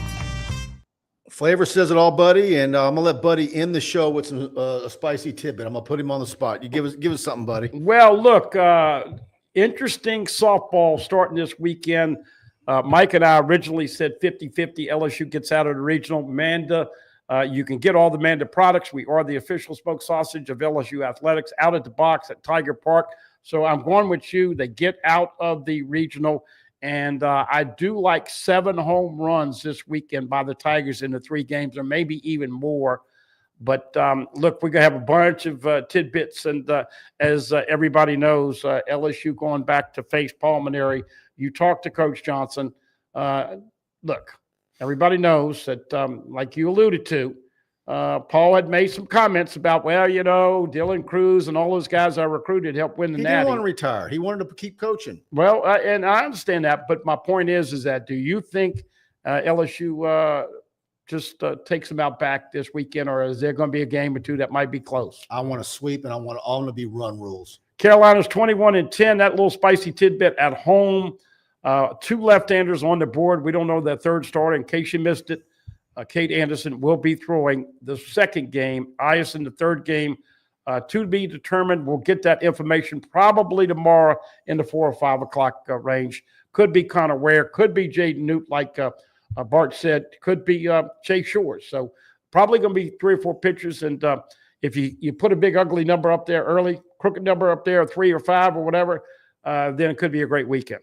Flavor says it all, Buddy, and I'm gonna let Buddy end the show with some a spicy tidbit. I'm gonna put him on the spot. You give us something, Buddy. Well, look, interesting softball starting this weekend. Mike and I originally said 50-50. LSU gets out of the regional. Manda, you can get all the Manda products. We are the official smoked sausage of LSU athletics out at the box at Tiger Park. So I'm going with you. They get out of the regional. And I do like 7 home runs this weekend by the Tigers in the 3 games, or maybe even more. But look, we're going to have a bunch of tidbits. And as everybody knows, LSU going back to face Paul Mainieri. You talk to Coach Johnson. Look, everybody knows that, like you alluded to, Paul had made some comments about, well, you know, Dylan Cruz and all those guys I recruited helped win the Natty. He didn't want to retire. He wanted to keep coaching. Well, and I understand that, but my point is that do you think LSU just takes them out back this weekend, or is there going to be a game or two that might be close? I want to sweep, and I want all to be run rules. Carolina's 21-10. That little spicy tidbit at home. 2 left-handers on the board. We don't know that third starter in case you missed it. Kate Anderson will be throwing the second game. Ison the third game. To be determined. We'll get that information probably tomorrow in the 4 or 5 o'clock range. Could be Connor Ware. Could be Jaden Newt, like Bart said. Could be Chase Shores. So probably going to be 3 or 4 pitchers. And if you put a big ugly number up there early, crooked number up there, 3 or 5 or whatever, then it could be a great weekend.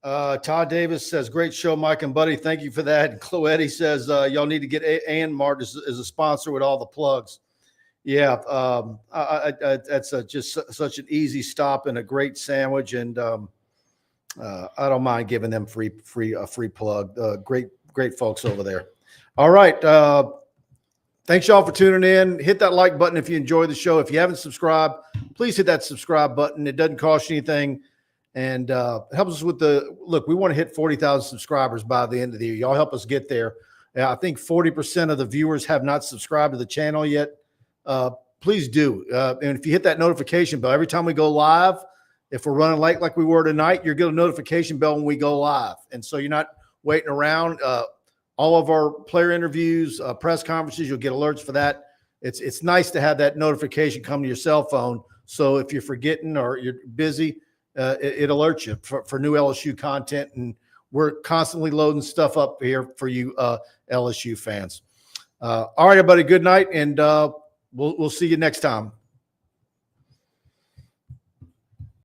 Todd Davis says, great show, Mike and Buddy. Thank you for that. And Chloetti says, y'all need to get Mart as a sponsor with all the plugs. Yeah, that's just such an easy stop and a great sandwich. And I don't mind giving them a free plug. Great folks over there. All right. Thanks, y'all, for tuning in. Hit that like button if you enjoy the show. If you haven't subscribed, please hit that subscribe button. It doesn't cost you anything. And it helps us with look, we want to hit 40,000 subscribers by the end of the year. Y'all help us get there. I think 40% of the viewers have not subscribed to the channel yet. Please do. And if you hit that notification bell, every time we go live, if we're running late like we were tonight, you'll get a notification bell when we go live. And so you're not waiting around. All of our player interviews, press conferences, you'll get alerts for that. It's nice to have that notification come to your cell phone. So if you're forgetting or you're busy, it alerts you for new LSU content, and we're constantly loading stuff up here for you LSU fans. All right, everybody, good night, and we'll see you next time.